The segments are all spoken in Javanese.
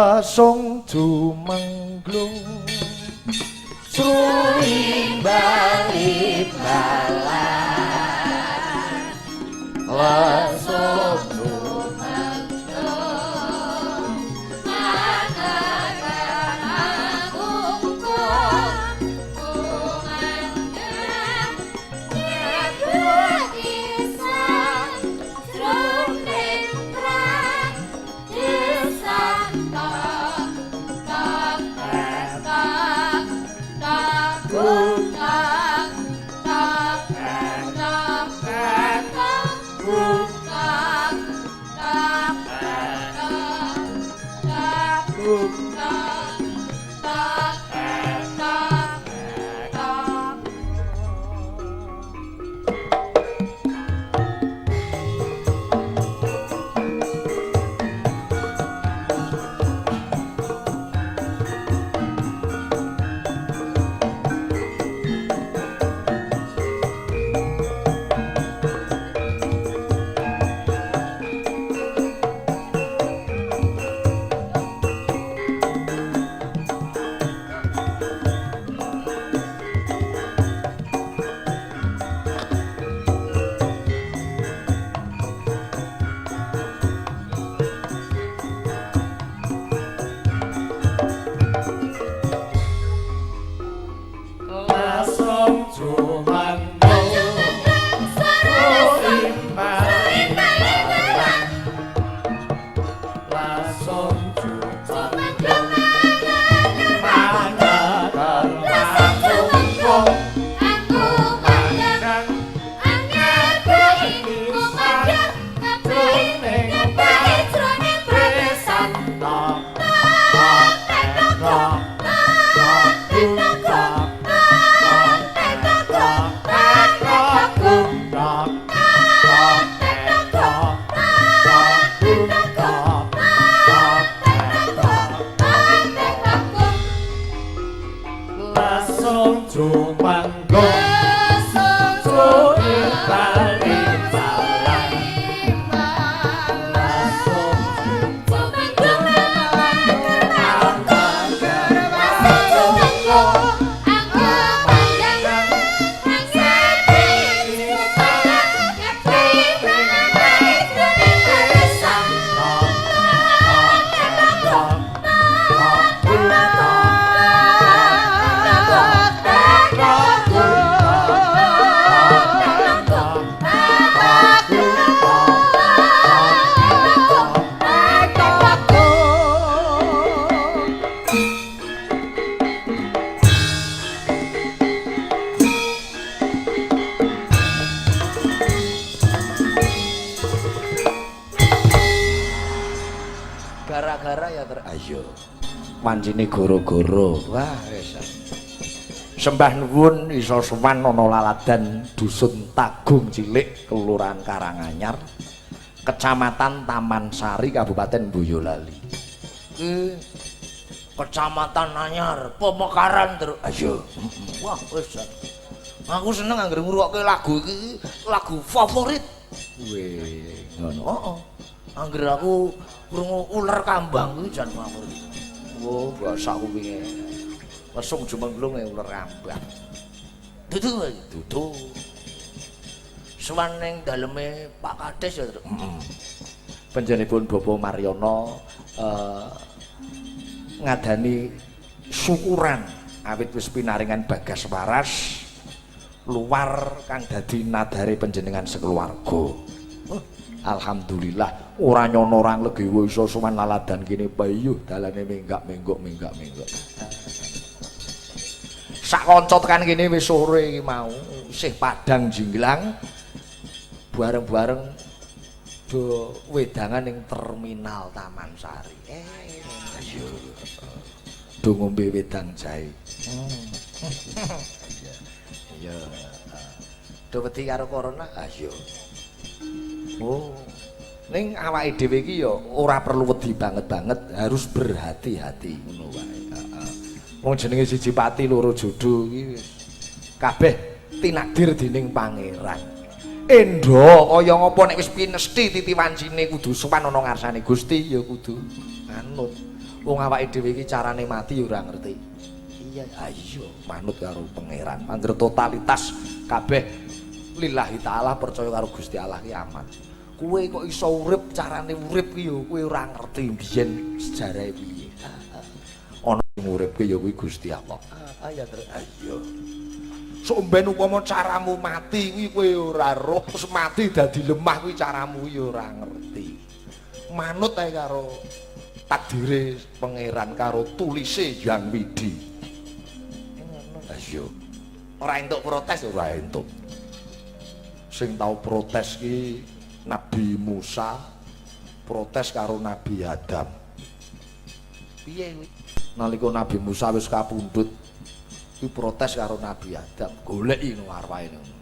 lesung jumenglung sruing bali balan lesung gara-gara ya ayo wancine goro-goro wah wis sembah nuwun iso sowan ana laladan dusun Tagung Cilik Kelurahan Karanganyar Kecamatan Taman Sari Kabupaten Boyolali Kecamatan Anyar Pemekaran terus ayo wah wis aku seneng anggere ngrungokke lagu iki lagu favorit weh ngono anggere aku krungu uler kambang kuwi jan favorit. Oh, basa kupinge. Lesung jumenglung uler kambang. Dudu. Sowan ning daleme Pak Kades ya. Panjenenganipun Bapak Maryono ngadani syukuran awit wis pinaringan bagas waras luar kang dadi nadare panjenengan sekeluarga. Alhamdulillah ora nyono orang legewo iso sowan laladan kene bayuh dalane menggak-menggok. Sak kanca tekan kene wis sore iki mau isih padang jinglang bareng-bareng do wedangan ning terminal Taman Sari. Ayo. Do ngombe wedang jahe. Iya. Do wedi karo corona. Ayo. Oh, ning awake dhewe iki ya ora perlu wedi banget, harus berhati-hati ngono wae. Heeh. Wong jenenge siji pati loro jodoh iki wis kabeh tinakdir dening pangeran. Endho kaya ngapa nek wis pinesti titi wancine kudu sowan ana ngarsane Gusti ya kudu anut. Wong awake dhewe iki carane mati ya ora ngerti. Iya, ayo manut karo pangeran. Anggere totalitas kabeh lillahi taala percaya karo Gusti Allah ki aman. Kowe kok iso urip carane urip ki ya kowe ora ngerti biyen sejarahe piye. Ana sing urip ki ya kuwi Gusti Allah. Ayo terus ayo. Sok mben upama caramu mati kuwi kowe ora roh terus mati dadi lemah kuwi caramu ya ora ngerti. Manut ae karo takdire pangeran karo tulise Hyang Widi. Ngono ayo. Ora entuk protes ora entuk. Sing tau protes ki Nabi Musa protes karo Nabi Adam. Piye kuwi? Nalika Nabi Musa wis kapundhut kuwi protes karo Nabi Adam, goleki no arwahe ngono.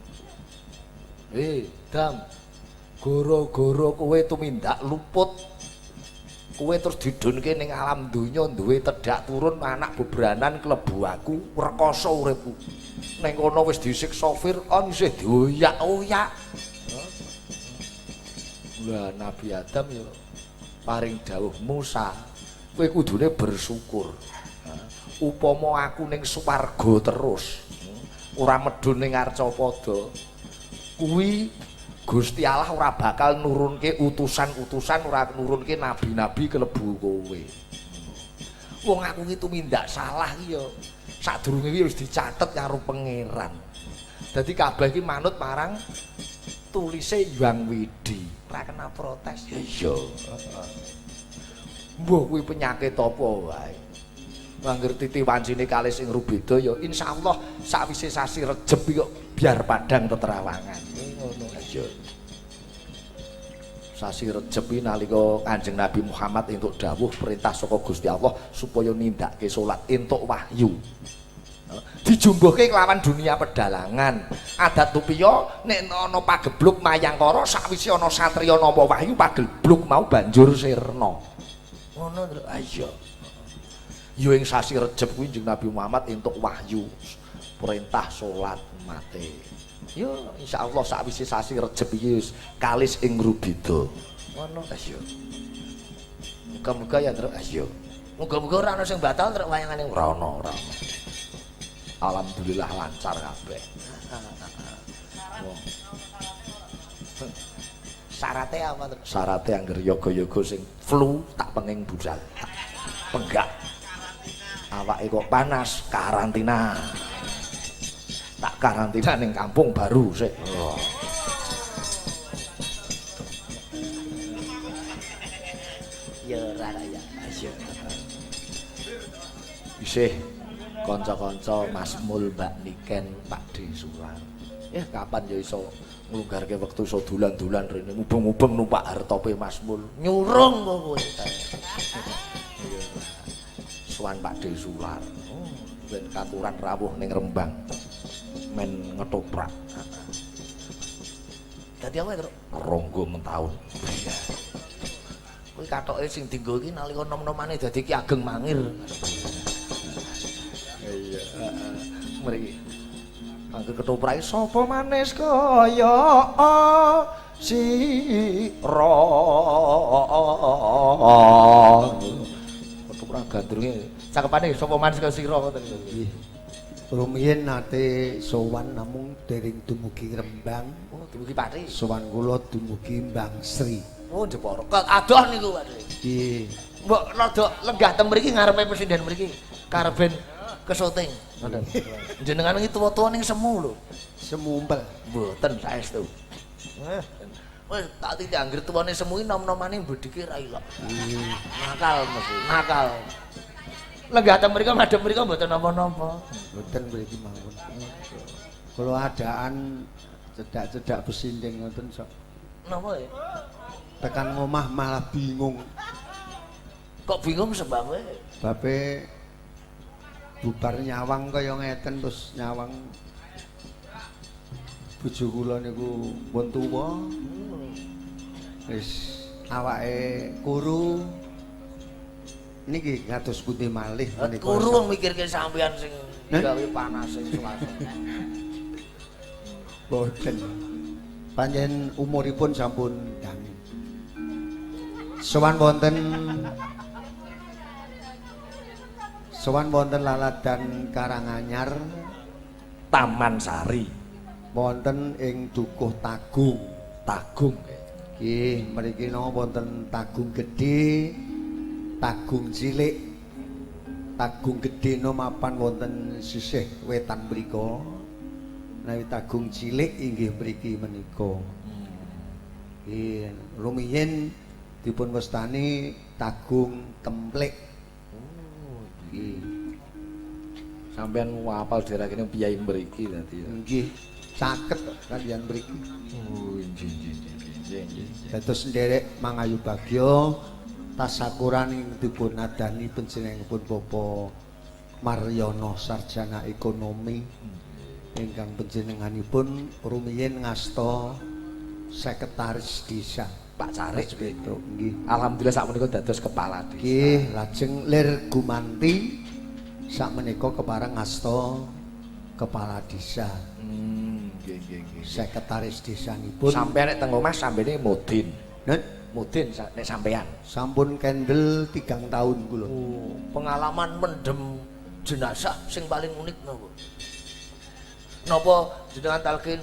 Adam, gara-gara kowe tumindak luput, kowe terus didunke ning alam donya duwe tedak turun anak bebranan klebu aku rekoso uripku. Ning kono wis disiksa Firaun isih dioyak-oyak. Lah Nabi Adam ya paring dawuh Musa, kowe kudune bersyukur. Upama aku ning swarga terus, ora medhun ning Arcapada, kuwi Gusti Allah ora bakal nurunke utusan-utusan, ora nurunke nabi-nabi kelebu kowe. Wong aku iki tumindak salah iki ya sadurunge iki wis dicatet karo pangeran. Dadi kabeh iki manut marang tulise Hyang Widi. Ora kena protes. Ya iya. Mbah kuwi penyakit apa wae. Angger titi wancine kalih sing rubeda ya insyaallah sakwise sasi Rejeb kok biar padang teterawangan. Ngono aja. Sasi Rejeb iki nalika Kanjeng Nabi Muhammad entuk dawuh perintah saka Gusti Allah supaya nindakke salat entuk wahyu. Dijumbuhke kelawan dunia pedalangan. Adat tupiya nek ana pagebluk mayangkara sakwise ana satriya nampa wahyu pagebluk mau banjur sirna. Ngono lho ayo. Yo ing sasi Rejeb kuwi Kanjeng Nabi Muhammad entuk wahyu perintah salat mate. Yo insyaallah sakwise sasi Rejeb iki kalis ing rubeda. Ngono ayo. Muga-muga ya terus ayo. Muga-muga ora ana sing batal terus wayangane ora ana. Alhamdulillah lancar kabeh. Syaratnya apa terus? Syaratnya angger yoga-yoga sing flu tak penging budal. Penggak. Awake kok panas, karantina. Tak karantina ning kampung baru sik. Oh. Ya ora ya. Ayo. Isih kanca-kanca Mas Mul, Mbak Niken, Pak D Suran. Kapan ya iso nglunggarke wektu iso dolan-dolan rene mubeng-mubeng numpak hartope Mas Mul. Nyurung kok kowe. Suwan Pak D Suran. Ben katuran rawuh ning Rembang. Men ngetoprak. Dadi apa terus? Ronggo mentaun. Iya. Kuwi katoke sing dienggo iki nalika nom-nomane dadi Ki Ageng Mangir. Iya, mriki. Angge ketoprak sapa manis kaya sira. Ketoprak gandrunge cakepane sapa manis kaya sira ngoten lho. Nggih. Rumiyin nate sowan namung dereng dumugi Rembang. Oh, dumugi Pati. Sowan kula dumugi Mbang Sri. Oh, Jepara. Adoh niku, Pak. Nggih. Mbok rada lenggah teng mriki ngarepe presiden mriki. Karben kesoting. Ngoten. Jenengan iki tuwa-tuwa ning semu lho. Semu umpel. Mboten saestu. Wis tak titik anggere tuwane semu iki nom-nomane mbedhike ra ilok. Nakal mesti, nakal. Lenggah teng mriki madhep mriki mboten napa-napa. Mboten mriki mawon. Kula adaan cedak-cedak besinding ngoten sok. Napa ya? Tekan omah malah bingung. Kok bingung sebabe? Babe bubar nyawang kaya ngeten terus nyawang bojo kula niku pun tuwa. Wis awake kuru. Niki kados putih malih menika. Kuru wong mikirke sampean sing gawe panas sing suasana. Boten. Panjen umuripun sampun dangu. Sowan wonten Sowan wonten laladan Karanganyar, Taman Sari, wonten ing Dukuh Tagung. Tagung. Nggih, mriki napa wonten Tagung Gedhe, Tagung Cilik. Tagung Gedhe mapan wonten sisih wetan mriku. Menawi Tagung Cilik inggih mriki menika. Nggih, rumiyin dipun wastani Tagung Kemplik. Oh, Nggih. Sampeyan apal daerah kene piyai mriki dadi ya. Nggih, caket kaliyan mriki. Oh, nggih. Dados nderek Mangayu Bagya tasakuran dipun adani panjenenganipun Bapak Maryono sarjana ekonomi ingkang panjenenganipun rumiyin ngasta sekretaris desa Pak Carik Petruk nggih. Alhamdulillah sakmenika dados kepala desa. Nggih, lajeng Lir Gumanti sakmenika kepareng ngasta kepala desa. Nggih. Sekretaris desanipun Sampeyan nek teng omah sambene Mudin. Nen Mudin nek sampeyan. sampun kendel 3 tahun kula. Oh, pengalaman mendem jenazah sing paling unik napa? Napa jenengan talkin,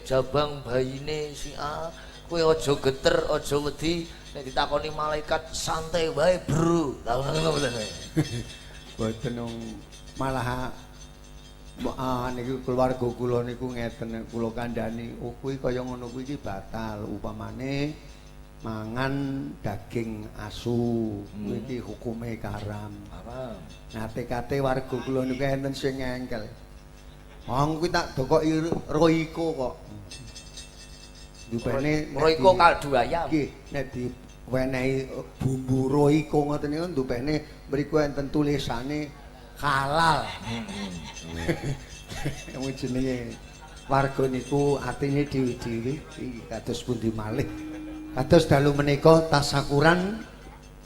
jabang bayine si A, kowe aja geter, aja wedi, nek ditakoni malaikat santai wae, Bro. Tahu ngono mboten? Boten malah niku keluarga kula niku ngeten kula kandhani, oh kuwi kaya ngono kuwi iki batal upamane mangan daging asu kuwi iki hukume karam. Haram. Nah tekate warga kula niku enten sing ngengkel. Wong kuwi tak dokoki roiko kok. Dupene Roiko kaldu ayam. nggih nek diwenehi bumbu roiko ngoten niku ndupene mriku enten tulisane halal. Wong jenenge warga niku atine dewi-dewi iki kados pundi malih. Kados dalu menika tasakuran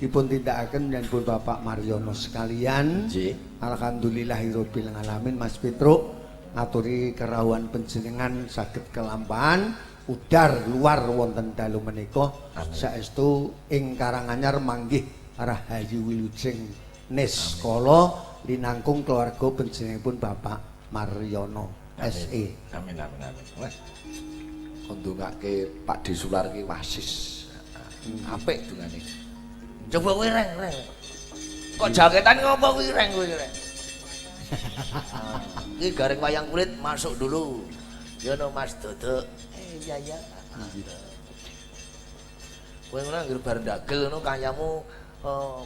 dipun tindakaken nyanipun Bapak Maryono sekalian. Nggih. Alhamdulillahirabbil alamin Mas Petruk ngaturi kerawuhan panjenengan saged kelampahan udar luar wonten dalu menika saestu ing Karanganyar manggih rahayu wilujeng niskala linangkung keluarga panjenenganipun Bapak Maryono SE. Amin. Wes. Kondongake Pak Desular ki wasis. Apik dungane. Coba kowe reng. Kok jaketan ngopo kuwi reng kowe reng? Iki garing wayang kulit masuk dulu. Ya no Mas Dodo. Iya. Kowe ngono anggere bar ndagel ngono kanyamu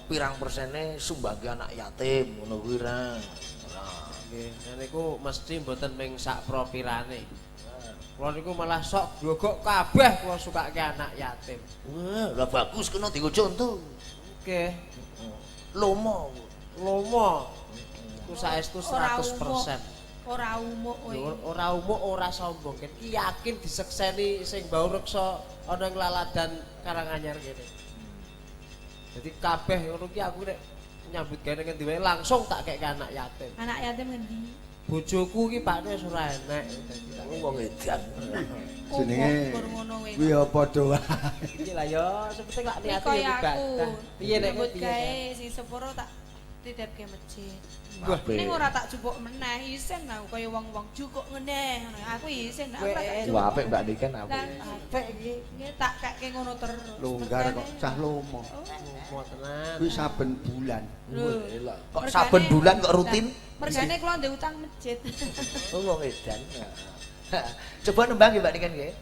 pirang persene sumbangke anak yatim ngono kuwi reng. Nggih, niku mesti mboten ming sak propirane. Kula niku malah sok glogok kabeh kula sukake anak yatim. Wah, lah bagus kena dienggo contoh. Nggih, Lomo. Ku saestu 100%. Ora umuk kowe. Ora umuk, ora sombong. Ki yakin disekseni sing bau reksa ana ing laladan Karanganyar kene. Jadi kabeh ngono ki aku nek nyambut gawe ngendi wae langsung tak kek anak yatim. Anak yatim ngendi? Bojoku ki pakne wis ora enek. Wong edan. Jenenge Gur ngono kowe. kuwi ya padha wae. Iki lah ya sepenting lak niate Kaya ibadah. aku. Piye nek Nyambut piye? gawe sing sepuro tak titipke masjid. Apik. Ning ora tak jupuk meneh, isen aku kaya wong-wong jukuk ngene. Aku isen ora tak Wah, apik Mbak Niken apik. Lah Apik iki. nggih tak keke ngono terus. Longgar kok cah lomo. Mau tenan. Kuwi saben bulan. Lho, Kok saben bulan kok rutin? mergane kula ndek utang masjid. Oh, wong edan. Coba nembang nggih Mbak Niken nggih.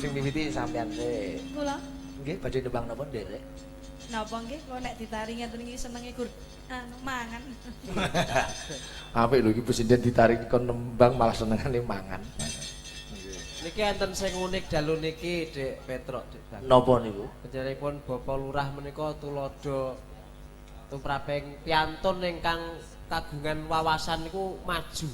Sing miwiti sampean sih. Kula Nggih, badhe nembang napa nderek? napa nggih kula nek ditaringi ngeten iki senenge gur mangan. Apik lho iki presiden ditarik kon nembang malah senengane mangan. Niki enten sing unik dalu niki Dik Petruk Dik. Napa niku? Panjenenganipun Bapak Lurah menika tulodo tumraping piantun ingkang kagungan wawasan niku maju.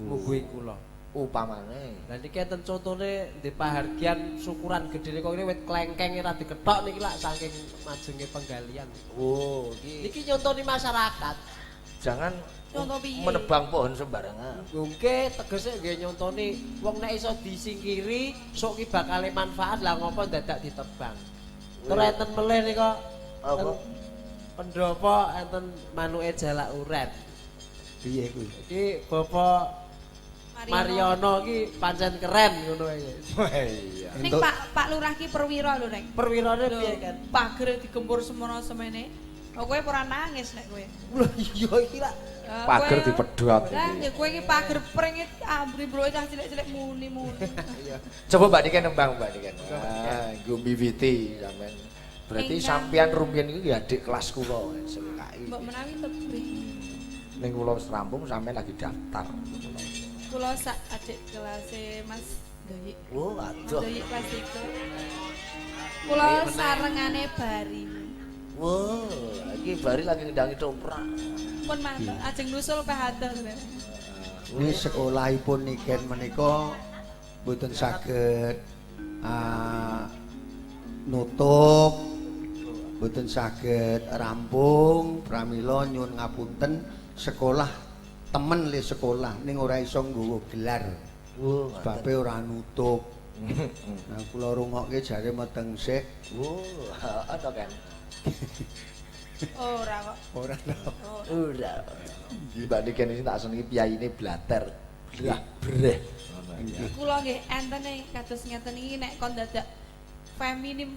Mugi kula. Upamane. Lah niki enten contone ndek pahargyan syukuran gedene kok ini wit klengkeng ora dikethok niki lak saking majenge penggalian. Oh, iki Niki nyontoni masyarakat. jangan Contoh piye? menebang pohon sembarangan. Nggih tegese nggih nyontoni wong nek iso disingkiri sok ki bakale manfaat lah ngopo dadak ditebang. Terus enten melih nika Apa? pendopo enten manuke jalak uret. Piye kuwi? Iki Bapak Mariono ki pancen keren ngono iki. Iya. Ning Pak Lurah ki perwira lho, Rek. Perwirane Lho, piye kan? Pager digempur semono semene. Kok kowe ora nangis nek kowe. Lho iya iki lah. Pager dipedhot Lah, iki. nggih kowe iki pager pringit ambri bro cah cilik-cilik muni-muni. Coba Mbak Niken nembang Mbak Niken. Ah, nggo miwiti sampean. Berarti sampean rumiyin iku ya adik kelas kula sing KI. Mbok menawi tebih. Ning kula wis rampung sampean lagi daftar. Kula sak adik kelase Mas Doyik. Oh, Mas aduh. Doyik kelas 3. Kula sarengane Bari. Wah, iki bari lagi ngendangi toprak. Pun mantuk ajeng nusul PHD. Ini sekolahipun Niken menika mboten saged nutup, mboten saged rampung, pramila nyuwun ngapunten sekolah temen le sekolah ning ora iso nggawa gelar. Wah, Sebabe ora nutup. Nah kula rungokke jare meteng sik. wah, ana kan. Ora kok. Ora Ora. Mbak Niken iki tak senengi piyaine blater. Blah breh. Kula nggih entene kados ngeten iki nek kon dadak feminim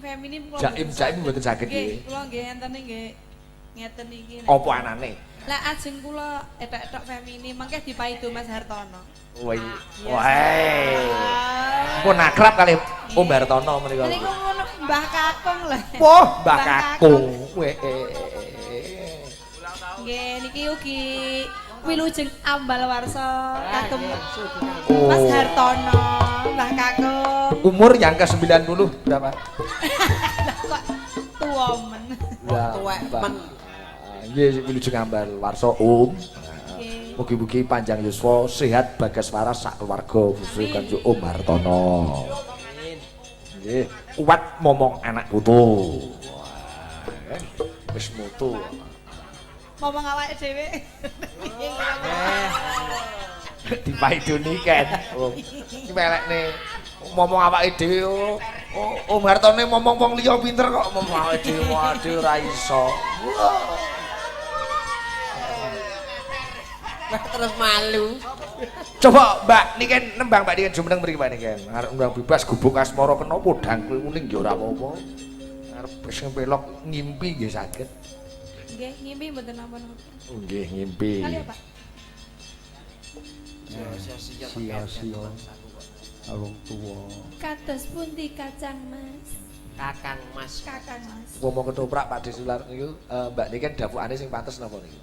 kula Jaim mboten saged nggih. iki. Kula nggih entene nggih ngeten iki. Apa anane? Lah ajeng kula etok-etok feminim mangke dipaido Mas Hartono. Woi. Biasa. Wah. Pun akrab kali Om Hartono menika. Niku ngono Mbah Kakung lho. Wah, Mbak Kakung. Weh. Nggih niki ugi wilujeng ambal warsa kagem Oh. Mas Hartono, Mbah Kakung. Umur yang ke-90 berapa? Kok tuwa men. Ya, Tuwek Mbak. men. Nggih, wilujeng ambal warsa Om. Nggih. Mugi-mugi panjang yuswa, sehat bagas waras sak keluarga khusus kanjeng Om Hartono. Nggih, kuat momong anak putu. Wah, wis mutu. Ngomong awake dhewe. Dipaidoni kan. Oh, iki melekne momong awake dhewe. Om Hartono momong wong liya pinter kok momong awake dhewe. Waduh ora iso. Terus malu. Coba Mbak Niken nembang Mbak Niken jumeneng mriki Mbak Niken. Arep undang bebas gubuk asmara kena podhang kuwi muning ya ora apa-apa. Arep wis ngempelok ngimpi nggih saged. Nggih, ngimpi mboten napa-napa. Nggih ngimpi. Kali apa? Sia-sia wong tuwa. Kados pundi Kacang Mas? Kakang Mas. Kakang Mas. Ngomong ketoprak Pak Desular niku Mbak Niken dapukane sing pantes napa niku?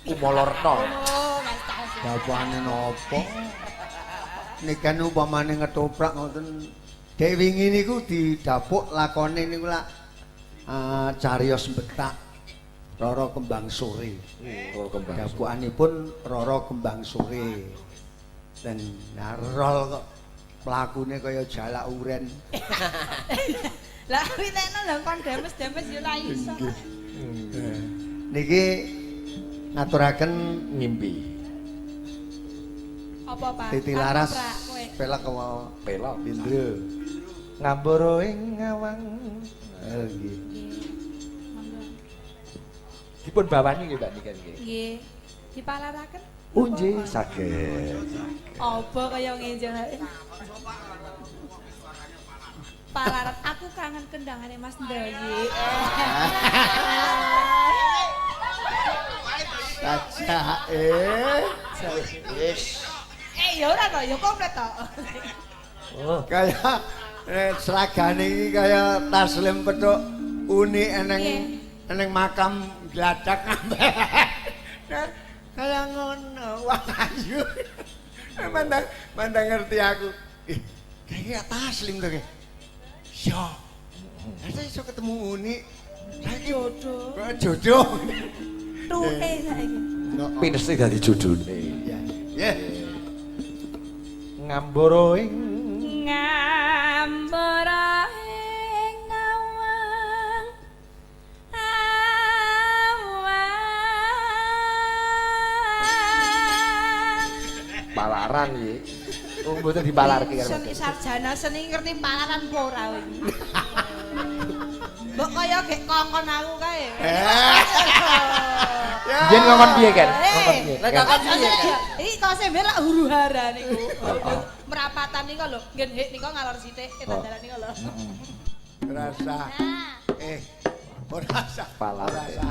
Kumolorno. Oh, Mas Tasya. Dapane napa? Niken upamane ngetoprak ngoten. Dek wingi niku didapuk lakone niku lak cariyos betak Roro Kembang Sore. Roro Kembang. Dapukanipun Roro Kembang Sore. Dan rol kok pelakune kaya jalak uren. Lah witekno lho kon demes-demes yo la iso. Niki ngaturaken Ngimpi. Apa Pak? Titi Laras Apa, Pak, kowe? pelak kawa Pelok. Indra. Ngambara ing ngawang. Nggih. Nggih. Monggo. Dipun bawani nggih Mbak Niken nggih. Nggih. Dipalaraken? Oh nggih saged. Apa kaya ngenjel. Palaran aku kangen kendangane Mas Ndoyi. Cacake. Wis. Ya ora to, ya komplit to. Oh. Kaya seragane iki kaya taslim petuk uni eneng makam gladak ngambek. Kaya ngono, wah ayu. Mandang ngerti aku. Kaya taslim to kayak. Yo. Saya iso ketemu uni. Saiki Jodoh. Jodoh. Tuke saiki. Pinesti dadi judulne. Ya. Ya. Ngambara ing Ngambara ing ngawang palaran nggih. Oh mboten dipalarke karo. Seni sarjana seni ngerti palaran apa ora iki. Mbok kaya gek kongkon aku kae. Yen ngomong piye kan? Ngomong piye? Lek kakak piye kan? Iki kok sembe lak huru-hara niku. Merapatan niku lho, ngen hik niku ngalor sithik, dalan niku lho. Rasa. Nah, Ora sah. Pala. Ora sah.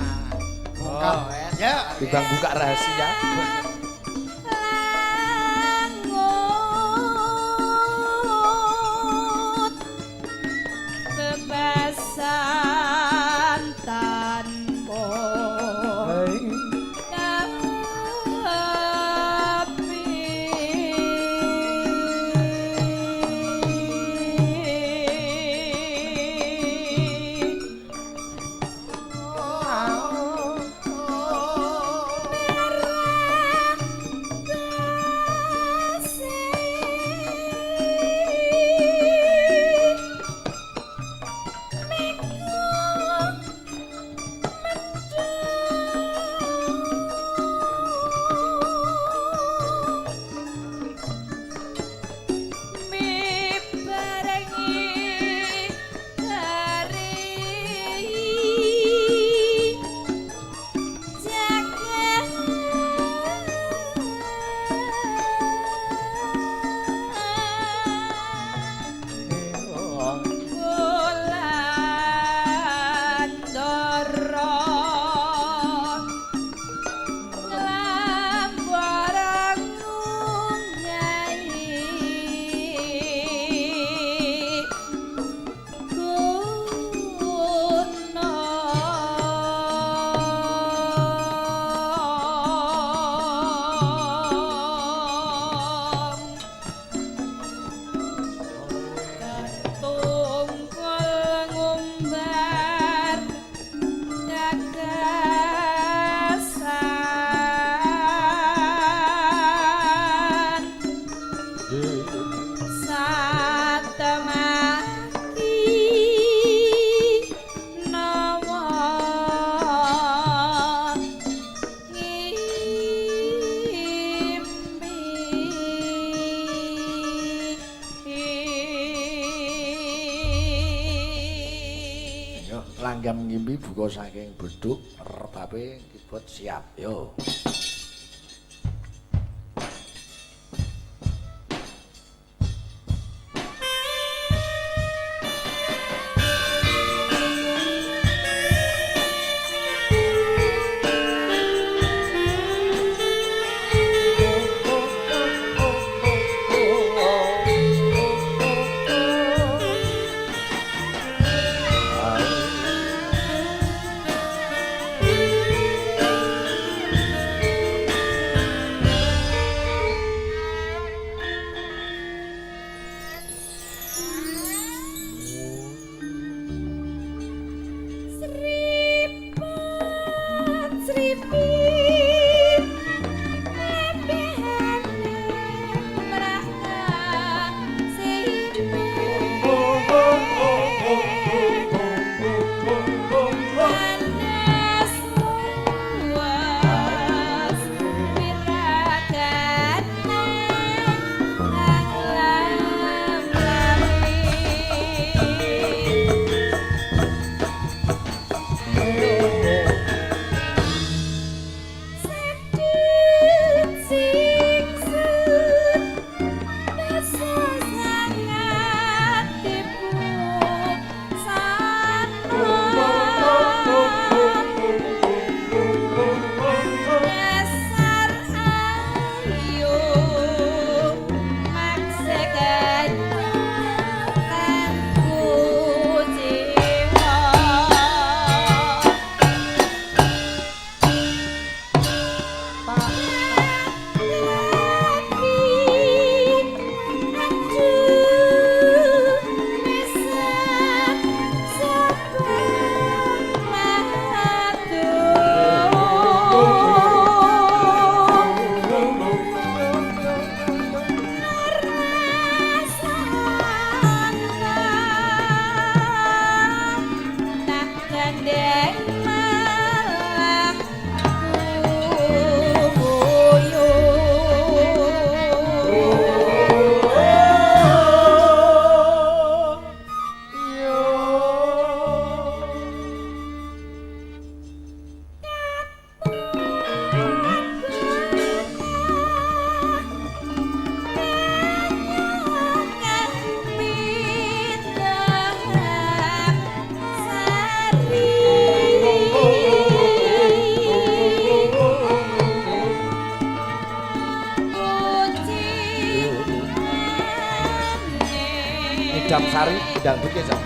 Oh, Ya. Timbang buka rahasia. langut bebasan tanpa Langgam ngimpi buka saking beduk, rebabe kibot siap. Yo. Jam Sari dangdut ya, Jam.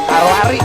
Karo Ari.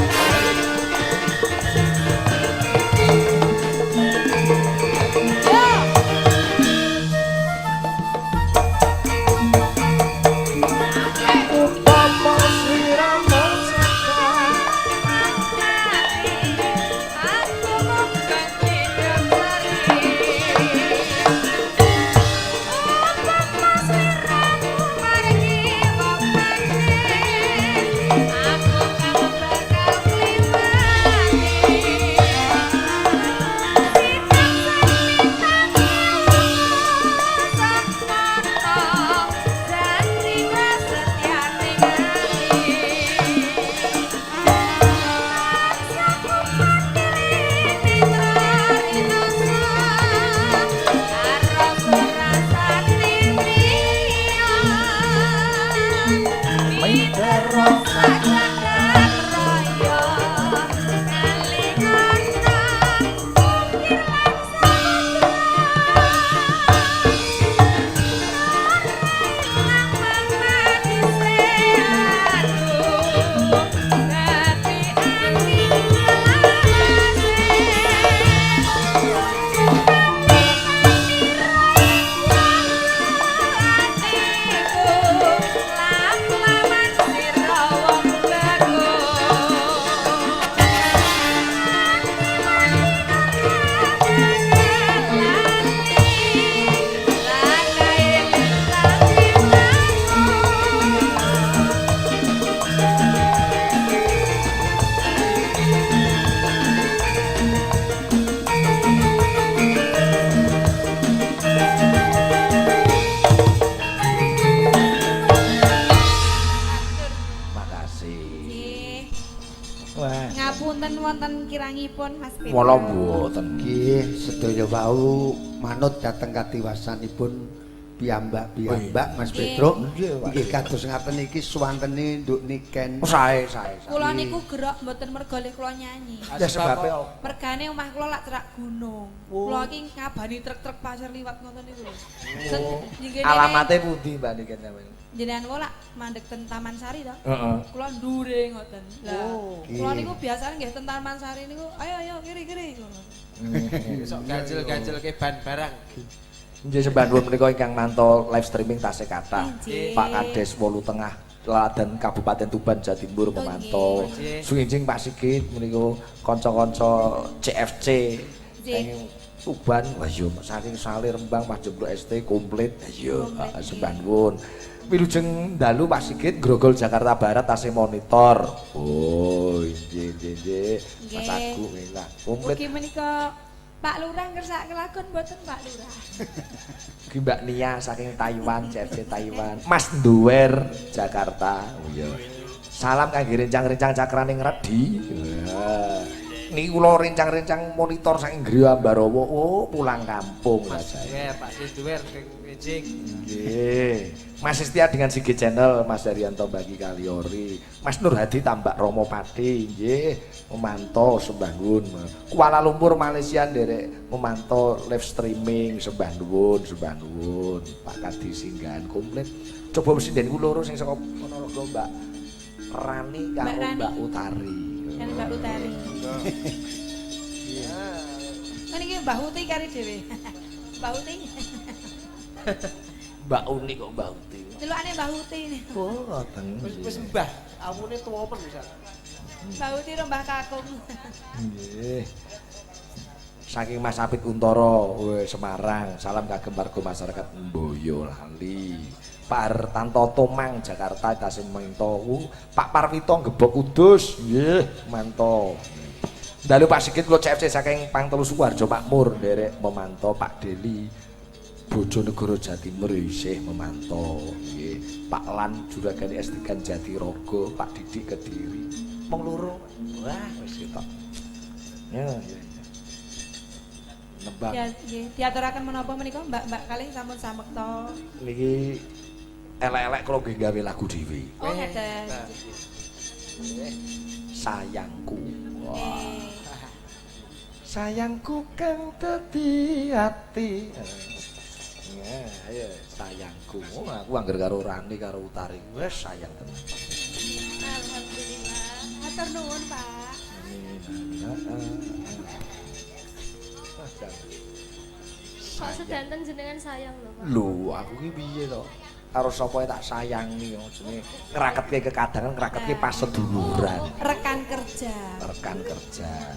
Ngapunten wonten kirangipun Mas Petra. Wala mboten. Nggih, sedaya wau manut dhateng kadiwasanipun piyambak-piyambak Mas Petro. Nggih kados ngaten iki suwantene nduk niken. Sae. Kula niku gerak mboten merga le kula nyanyi. Ya sebabe apa? Mergane omah kula lak cerak gunung. Kula iki ngabani truk-truk pasir liwat ngoten niku lho. Alamate pundi Mbak Niken sampeyan? Jenengan kula mandeg ten Taman Sari to? Heeh. Kula ndure ngoten. Lah, kula niku biasane nggih ten Taman Sari niku, ayo kiri-kiri ngono. Sok ganjel-ganjel ke ban barang. Nggih sembahun menika ingkang manto live streaming tasih kathah. Nggih. Pak Kades Wolu Tengah Laladan Kabupaten Tuban Jawa Timur memantau. Nggih. Sunginjing Pak Sigit menika kanca-kanca CFC ing Tuban. Wah yo saking Sali Rembang Mas Jomblo ST komplit. Ayo sembahun. Wilujeng dalu Pak Sigit Grogol Jakarta Barat tasih monitor. Oh, nggih. Mas Agung lah. Komplit. Mugi menika Pak Lurah ngersak kelakon mboten Pak Lurah. Ki Mbak Nia saking Taiwan, CFC Taiwan. Mas Duwer Jakarta. Oh iya. Salam kangge rencang-rencang cakraning Redi. Wah. Niki kula rencang-rencang monitor saking Griya Ambarawa. Oh, pulang kampung lah saya. Pak Duwer sing ngejing. Nggih. Mas setia dengan Sigit Channel, Mas Daryanto Bagi Kaliori, Mas Nur Hadi Tambak Romo Pati, nggih, memantau sembahun. Kuala Lumpur Malaysia nderek memantau live streaming sembahun. Pak Kadi singgahan komplit. Coba mesti den kula loro sing saka Ponorogo Mbak Rani karo Mbak Rani. Mbak Utari. Kan Mbak Utari. Kan iki Mbah Uti kari dhewe. Mbah Uti. Mbak Uni kok Mbak Uti. Celukane Mbah Uti. Oh, ngoten. Wis mbah, amune tuwa men bisa. Mbah Uti ro Mbah Kakung. Nggih. Saking Mas Apit Untoro, Semarang. Salam kagem warga masyarakat Mboyo Lali. Pak Hartanto Tomang Jakarta tasih mento. Pak Parwito Gebok Kudus. Nggih, manto. Dalu Pak Sigit kula CFC saking Pangtelu Suwarjo Makmur nderek memantau Pak Deli Bojonegoro Jawa Timur isih memantau. Nggih. Pak Lan Juragani S3 Jatirogo, Pak Didik Kediri. Mong loro. Wah, wis ketok. Ya. Nembang. Ya nggih, diaturaken menapa menika Mbak-mbak kalih sampun samekta. Niki elek-elek kalau nggih gawe lagu dhewe. Oh ngeten. Sayangku. Wah. Sayangku kang dadi ati. Ya, ayo sayangku. Oh, aku angger karo Rani karo Utari wis sayang tenan. Alhamdulillah. Matur nuwun, Pak. Kok sedanten jenengan sayang lho, Pak. Lho, aku ki piye to? Karo sapa tak sayangi jenenge ngraketke kekadangan, ngraketke pas seduluran. Rekan kerja. Rekan kerja.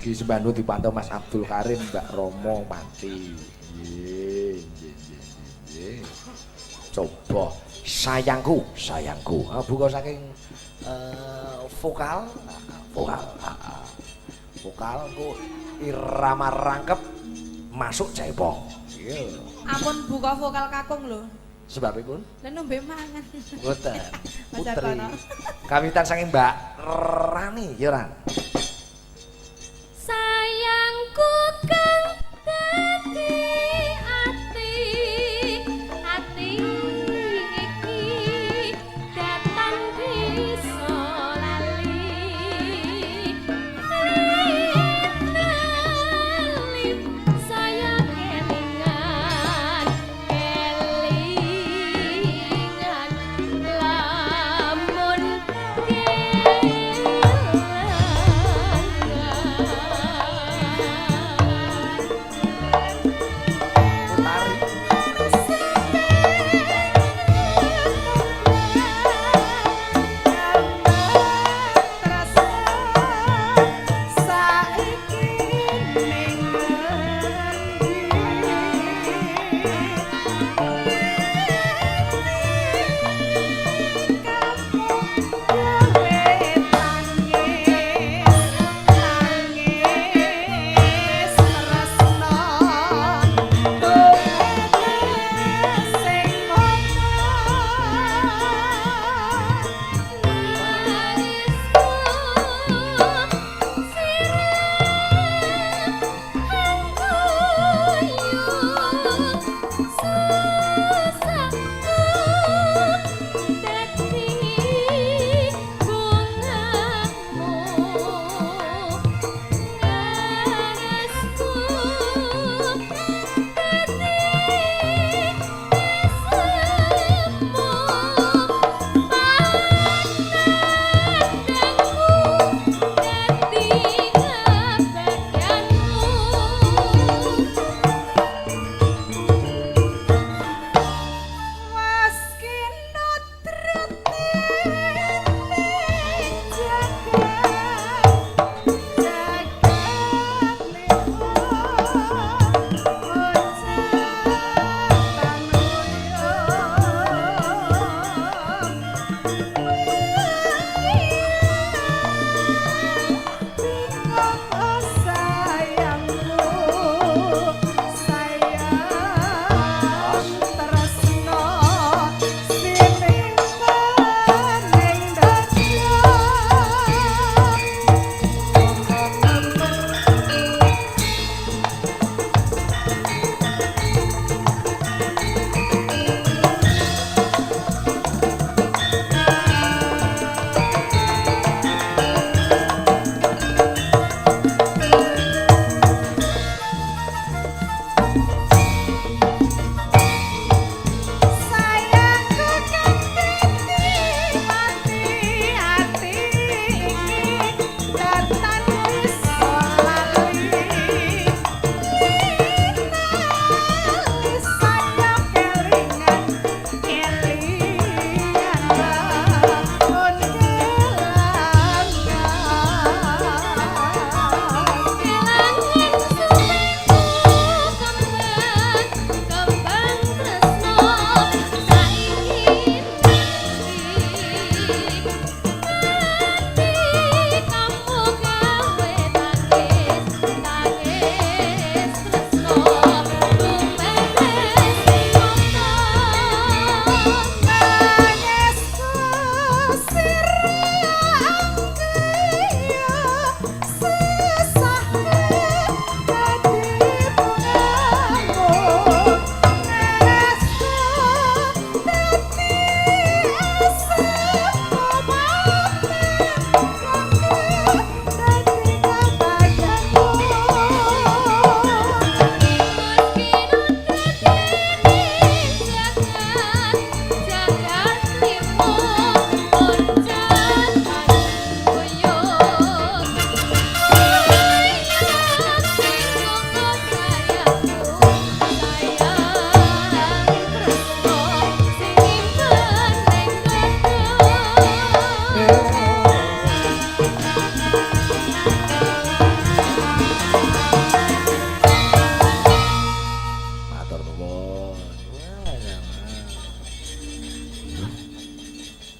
Ki sembanu dipantau Mas Abdul Karim, Mbak Romo Mati. Nggih. Coba sayangku, sayangku. Buka saking vokal. Vokal ku irama rangkep masuk cepong. Iya. Ampun buka vokal kakung lho. Sebabipun Lah nembe mangan. mboten. Mas Putri. Artono. Kawitan saking Mbak Rani, ya Ran. Sayangku kang dadi ati iki datang bisa lali Lali saya kelingan lamun kelingan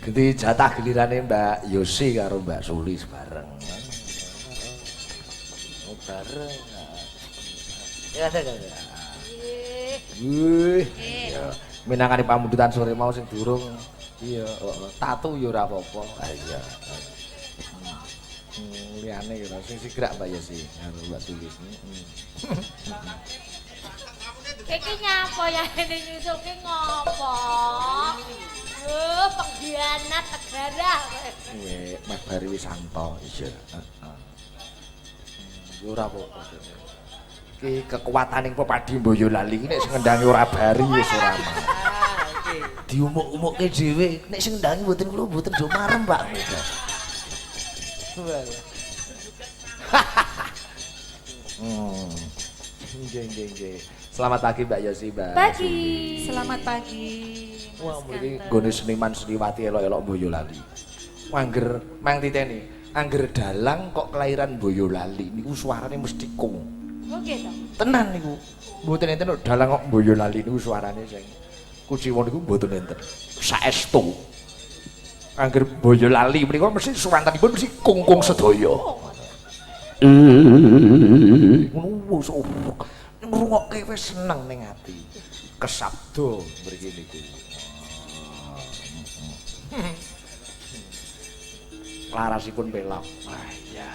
Ganti jatah gilirane Mbak Yosi karo Mbak Suli bareng. Oh, bareng. Ya ada. Wih. Minangkani pamundutan sore mau sing durung. Iya, tatu ya ora apa-apa. Ah iya. Liyane ya sing sigrak Mbak Yosi karo Mbak Suli. Iki nyapa ya ini nyusuki ngopo? Pengkhianat negara. Iya, Mas Bari Wisanto, iya. Ora apa-apa. Iki kekuataning Pepadi Boyolali iki nek sing ngendangi ora bari wis ora. Diumuk-umukke dhewe, nek sing ngendangi mboten kula mboten do marem, Pak. Nggih. Selamat pagi Mbak Yosi, Mbak. Pagi. Selamat pagi. Wah, mriki nggone seniman seniwati elok-elok Boyolali. Angger mang titeni, angger dalang kok kelahiran Boyolali niku suarane mesti kung. Oh gitu. Tenan niku. Mboten enten dalang kok Boyolali niku suarane sing kuciwa niku mboten enten. Saestu. Angger Boyolali menika mesti suwantanipun mesti kung-kung sedaya. Ngono wis ngrungokke wis seneng ning ati. Kesabdo mriki niku. Larasipun pelok. Wah iya.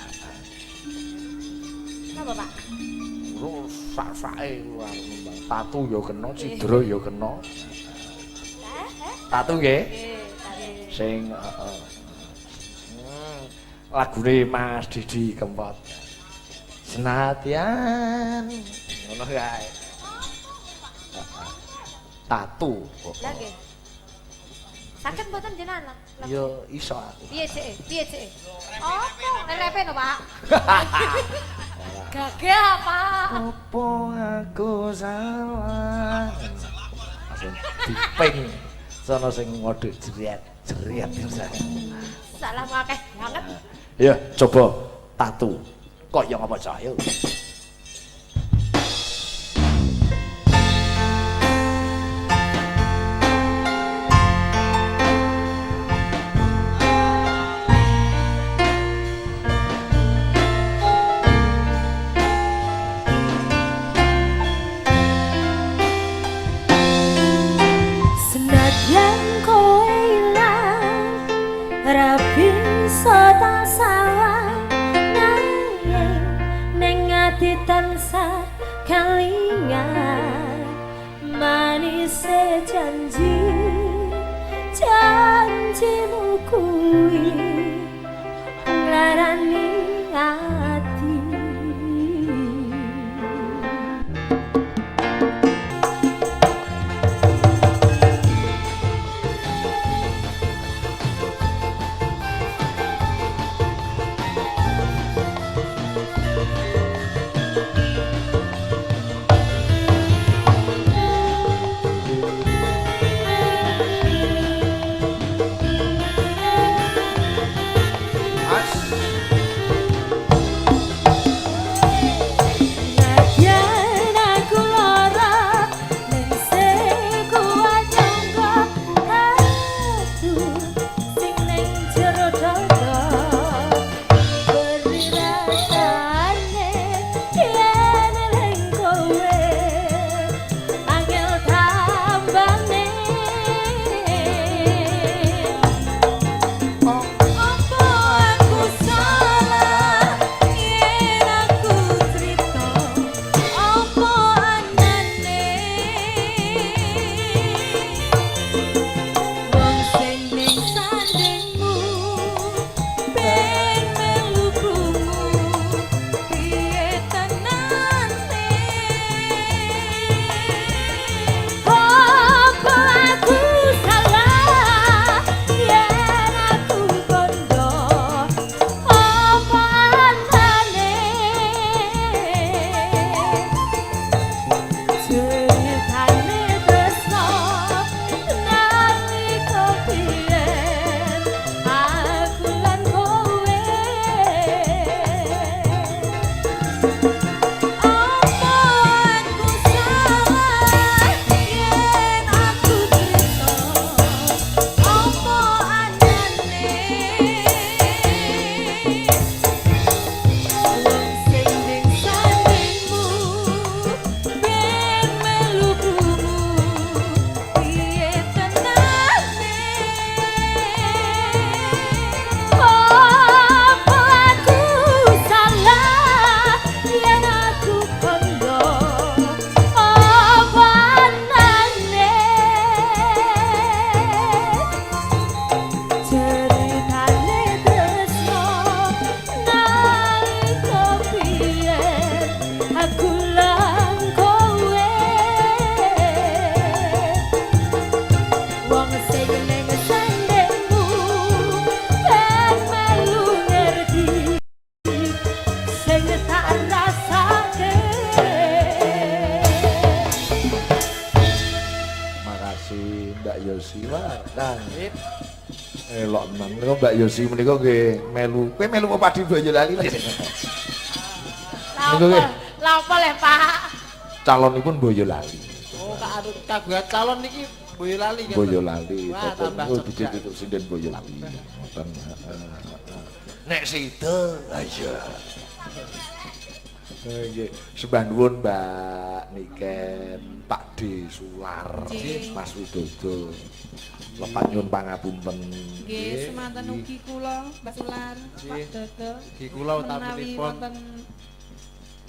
Napa, Pak? Sak-sake tatu ya kena, cidra ya kena. Tatu nggih? Sing lagune Mas Didi Kempot. Senadyan ngono kae. Tatu. Lah nggih. Sakit mboten jenengan? Ya iso aku. Piye sik? Apa? Lerepe to, Pak? Gagah, Pak. Apa aku salah? Langsung diping sono sing ngodhek jeriat Salah akeh banget. Ya, coba tatu. Kok ya ngapa cahyo? Senadyan kowe ilang ra bisa tak salah nanging ning Yosi wah. Nah, elok nang menika Mbak Yosi menika nggih melu. Kowe melu apa Padi Boyolali lho. Lapa le Pak? Calonipun Boyolali. Oh, kagungan calon niki Boyolali kan. Boyolali. Wah, tambah cedhak. Itu sinden Boyolali. Ngoten. Nek sida aja. Nggih, sembah nuwun Mbak Niken, Pak D Sular, Mas Widodo. Lepat nyuwun pangapunten. Nggih, semanten ugi kula Mbak Sular, Pak Dodo. Nggih kula utaminipun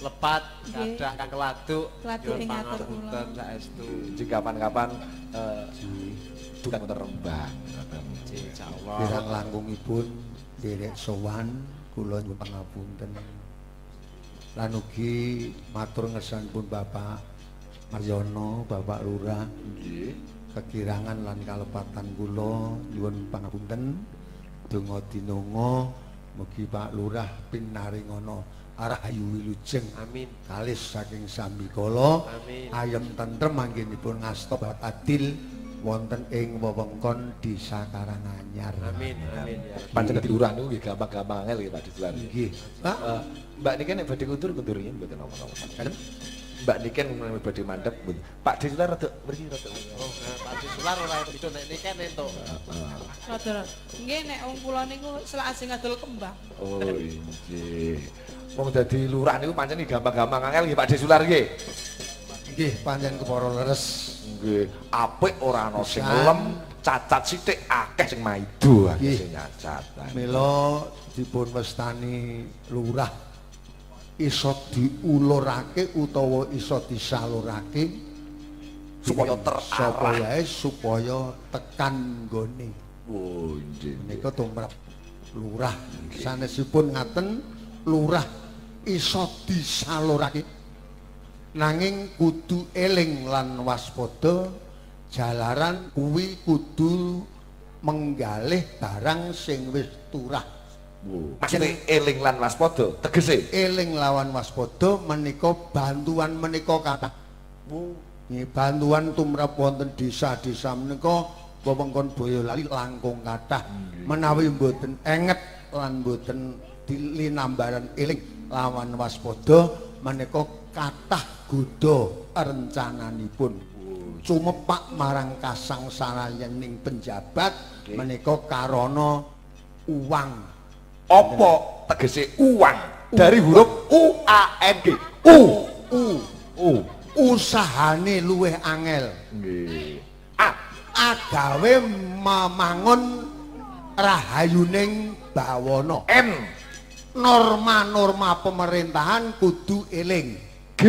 lepat kadang kang keladuk Keladuk ing ngatur kula. pangapunten saestu. Jika kapan-kapan tukang wonten Rembang. Insyaallah. Kirang langkungipun derek sowan kula nyuwun pangapunten. Lan ugi matur ngersanipun Bapak Maryono, Bapak Lurah Nggih. kekirangan lan kalepatan kula nyuwun pangapunten. Donga dinonga mugi Pak Lurah pinaringana rahayu wilujeng. Amin. Kalis saking sambikala Amin. ayem tentrem anggenipun ngasta adil wonten ing wewengkon Desa Karanganyar. Amin. Amin ya. Pancen dadi lurah niku nggih gampang-gampang angel nggih Pak Disular. Nggih. Pak, Mbak Niken nek badhe kundur yen mboten apa-apa. Mbak Niken badhe mandhep mboten. Pak Disular rada mriki rada. Oh, Pak Disular ora itu nek niki entuk. Rada. Nggih nek wong kula niku selak ajeng adol kembang. Oh nggih. Wong dadi lurah niku pancen gampang-gampang angel nggih Pak Disular nggih. nggih pancen kepara leres. Nggih, apik ora ana sing lem, cacat sithik akeh sing maido akeh sing nyacat. Mila dipun westani lurah iso diulurake utawa iso disalurake Supaya sapa terarah. wae supaya tekan nggone. Oh nggih. Menika tumrap lurah. Sanesipun ngaten lurah iso disalurake. Nanging kudu eling lan waspada jalaran kuwi kudu menggalih barang sing wis turah. Maksudnya eling lan waspada tegese. Eling lawan waspada menika bantuan menika kathah. Nggih bantuan tumrap wonten desa-desa menika wewengkon Boyolali langkung kathah. Menawi mboten enget lan mboten dilinambaran eling lawan waspada menika kathah godha rencananipun. Cumepak marang kasangsaraning penjabat menika karana uang. Apa tegese uang dari huruf U A N G. U. Usahane luwih angel. Nggih. Agawe memangun rahayuning bawana. N. Norma-norma pemerintahan kudu eling. G.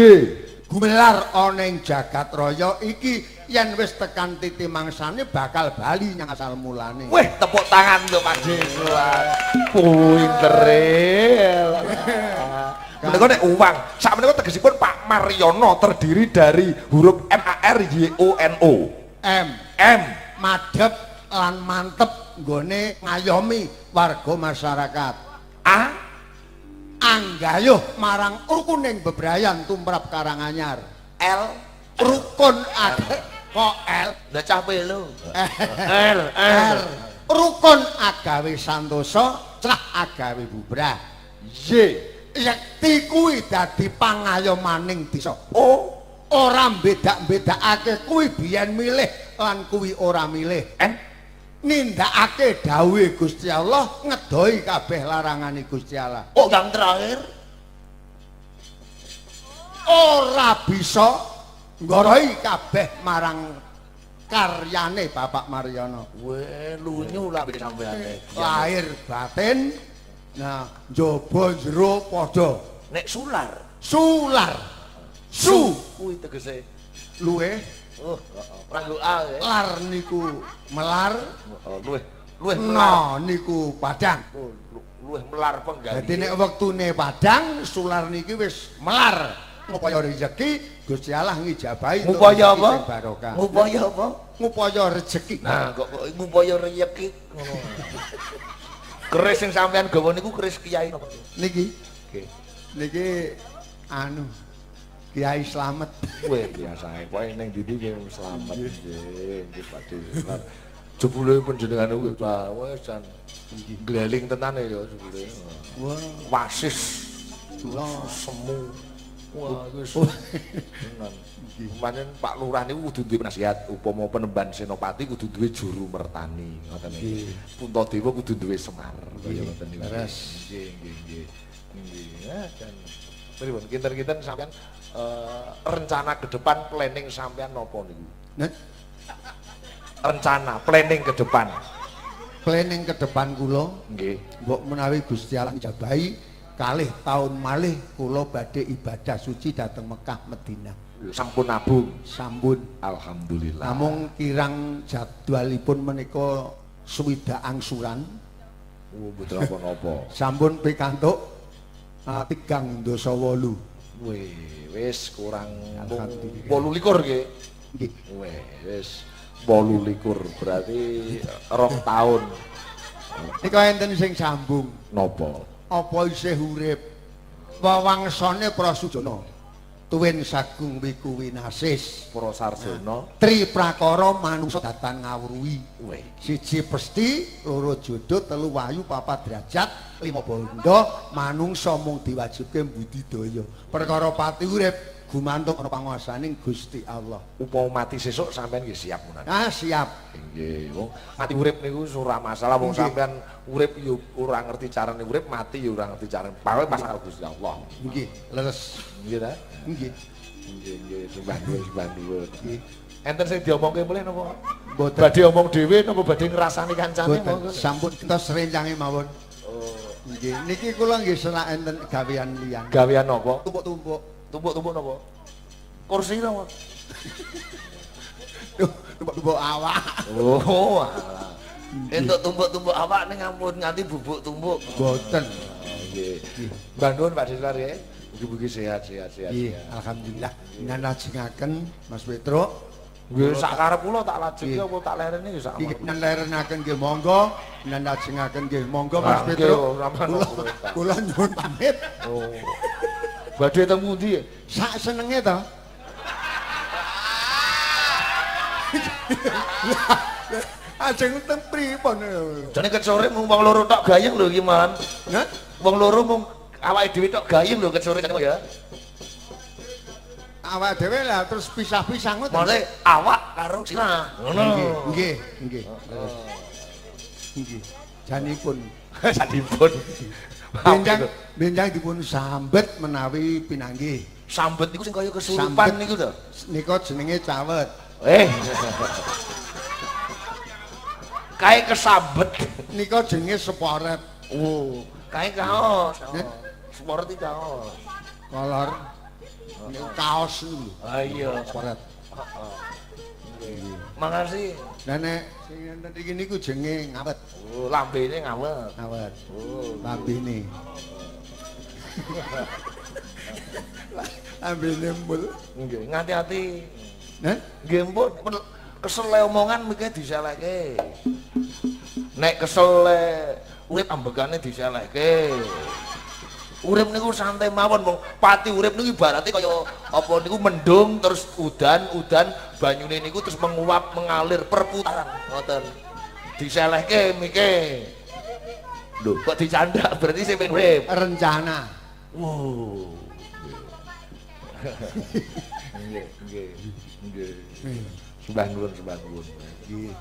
Gumelar ana ing jagat raya iki yen wis tekan titi mangsane bakal bali nyang asal mulane. Weh, tepuk tangan untuk Pak Disular. Pinter. Menika nek uang, sak menika tegesipun Pak Maryono terdiri dari huruf M A R Y O N O. M madhep lan mantep nggone ngayomi warga masyarakat. A. Anggayuh marang rukuning bebrayan tumrap Karanganyar. L. Rukun age kok L. Lah cah pelu. R. Rukun agawe santosa, cah agawe bubrah. Y. Yekti kuwi dadi pangayomaning desa. O. Ora bedak-bedakake kuwi biyen milih lan kuwi ora milih. N. Nindakake dawuhe Gusti Allah, ngedoi kabeh larangane Gusti Allah. Oh, yang terakhir. Ora bisa nggoroi kabeh marang karyane Bapak Maryono. Weh, lunyu lah bisa sampean. Lahir batin, nah njaba jero padha. Nek Sular. Sular. Su Kuwi tegese. luweh Oh, ranggo A ya. lar niku melar, Luweh melar. no niku padang. Luweh melar penggali. Dadi nek wektune padang, sular niki wis melar. Ngupaya rezeki Gusti Allah ngijabahi. Ngupaya apa? Barokah. Ngupaya apa? Ngupaya rezeki. Nah, kok ngupaya rezeki ngono. Keris sing sampean gawa niku keris kiai napa? Niki Nggih. niki anu Kiai Slamet. Weh biasa kowe ning ndi ki selamat nggih Pakde. Jebule panjenengan kuwi wis jan gleling tenan ya jebule. Wah, Wasis. Semu. Wah wis tenan. Panen Pak Lurah niku kudu duwe nasihat upama penemban Senopati kudu duwe juru mertani ngoten iki. Puntadewa kudu duwe Semar kaya ngoten niku. Leres. Nggih. Ya kan. Pripun kinten-kinten sampean rencana ke depan planning sampean napa niku? Nah, Rencana planning ke depan. planning ke depan kula Nggih. mbok menawi Gusti Allah jabahi kalih taun malih kula badhe ibadah suci dhateng Mekah Madinah. Sampun nabung. Sampun. Alhamdulillah. Namung kirang jadwalipun menika swidak angsuran. Oh, mboten apa-apa. Sampun pikantuk 3 dosa 8. Wih, wis kurang Alhamdulillah. 28 nggih. Nggih. Wih, wis 28 berarti 2 tahun. Nika enten sing sambung. Napa? Apa isih urip? Wawangsane Prasujana. Tuwin sagung wiku winasis. Para sarjana. Tri prakara manungsa datan ngawruhi. Wih. 1 pesti, 2 jodoh, 3 wayu, 4 derajat, 5 bondo, manungsa mung diwajibke budidaya. Perkara pati urip gumantung ana panguwasaning Gusti Allah. Upama mati sesuk sampean nggih siap menawi. Ah, siap. Nggih, wong mati urip niku ora masalah wong sampean urip yo ora ngerti carane urip, mati yo ora ngerti carane. Pawe pas karo Gusti Allah. Nggih, leres. Nggih ta? Nggih. Nggih, sembah nuwun. Enten sing diomongke mulih napa? Mboten. Badhe omong dhewe napa badhe ngrasani kancane Mboten. monggo? Sampun kita serencange mawon. Oh, Nggih, niki kula nggih selak enten gawean liyan. gawean napa? Tumpuk-tumpuk. Tumpuk-tumpuk napa? Kursi napa? Tumpuk-tumpuk awak. Oh, alah. Entuk tumpuk-tumpuk awak ning ampun nganti bubuk tumpuk. Mboten. Nggih. Bandun Pak Deslar ya. Mugi-mugi sehat. Nggih, alhamdulillah. Nanajengaken Mas Petruk. Nggih, sak karep kula tak lajengke apa tak lereni ya sak. Iki nalerenaken nggih monggo, nanajengaken nggih monggo Mas Ah, Petruk. nggih, sampean Kula kula nyuwun pamit. Oh. Badhe teng pundi? Sak senenge to. Ajeng teng pripun? Jane ket sore mung wong loro tok gayeng lho iki man. Hah? Wong loro mung awake dhewe tok gayeng lho ket sore kene ya. Awak dhewe lah terus pisah-pisah ngoten. Male awak karo sirah. Ngono. Nggih. Nggih. Janipun Sadipun. benjang dipun sambet menawi pinanggih. Sambet niku sing kaya kesurupan niku to. Nika jenenge cawet. Kae kesambet. Nika jenenge seporet. Oh, kae kaos. Nek? Sport iki kaos. Kolor niku kaos niku. Ah iya. Seporet. Makasih. Lah nek sing enten iki niku jenenge ngawet. Oh, lambene ngawet. Ngawet. Oh, Lambene. Lambene mbul. nggih, ngati-ati. Nen? Nggih mpun, kesel le omongan mengke diselehke. Nek kesel le urip ambekane diselehke. Urip niku santai mawon wong pati urip niku ibarate kaya apa niku mendung terus udan banyune niku terus menguap mengalir perputaran ngoten. Diselehke mike. Lho kok dicandak berarti sing pengen urip. Rencana. Wow. Nggih. Sembah nuwun. Nggih.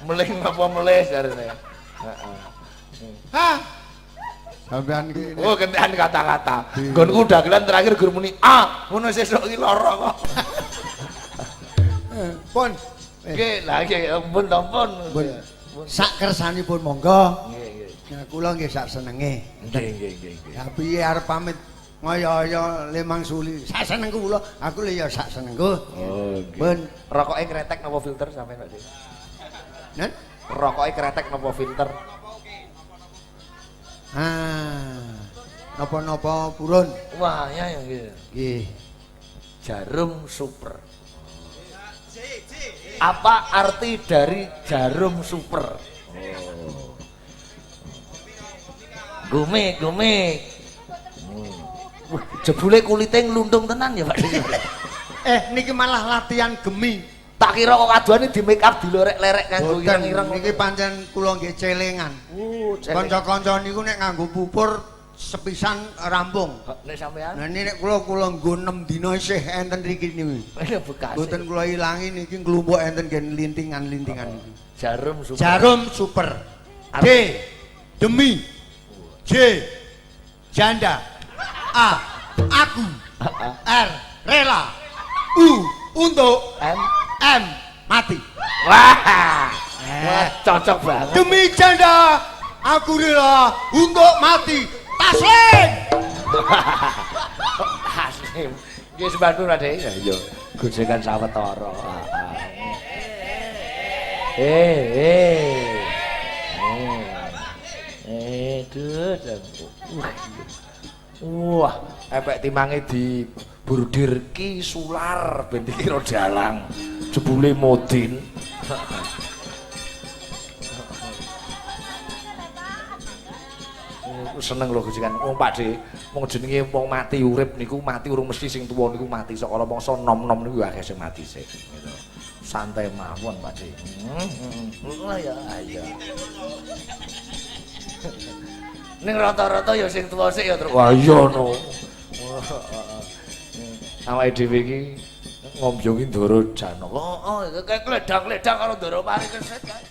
Melih apa melih jarene. Heeh. Hah? Sampean iki Oh, kentekan kata-kata. Nggonku dagelan terakhir gur muni, "Ah, ngono sesuk iki lara kok." pun Nggih, lah nggih ampun ampun. pun sak kersanipun monggo. Nggih. Nah, kula nggih sak senenge. Nggih. Tapi arep pamit ngoyo-oyo lemang suli. Sak senengku kula, aku lho ya sak senengku. Oh, Pun Rokoke kretek napa filter sampean Pak Dik? nen? Rokoke kretek napa filter? Napa-napa purun. Wah, ya nggih. Nggih. Jarum super. Apa arti dari jarum super? Oh. Gumik. Jebule kulite ngluntung tenan ya Pak. Niki malah latihan gemi. Tak kira kok kaduane di make up dilorek-lerek kanggo Boten, ireng-ireng. niki pancen kula nggih celengan. Kanca-kanca niku nek nganggo pupur sepisan rampung. Nek sampean Nah ini nek kula nggo 6 dina isih enten riki niku. bekas. Mboten kula ilangi niki nglumpuk enten gen lintingan-lintingan niki. Jarum super. Jarum super. D. Demi. J. Janda. A. Aku. R. Rela. U. Untuk. M. Mati. Wah. Wah, cocok banget. Demi janda, aku rela untuk mati. Taslim. Taslim. Nggih sembantu Ade. Ya iya. Gojekan sawetara. Wah, efek timange di burdir ki sular ben dikira dalang. Jebule modin. Seneng lho gojekan. Wong Pakde, wong jenenge wong mati urip niku mati urung mesti sing tuwa niku mati saka mangsa nom-nom niku akeh sing mati sik gitu. Santai mawon Pakde. Ya ayo. Ning rata-rata ya sing tuwa sik ya terus. Wah iya no. Awake dhewe iki ngombyongi Ndara Janaka. Heeh, kledang-kledang karo Ndara Pari keset kae.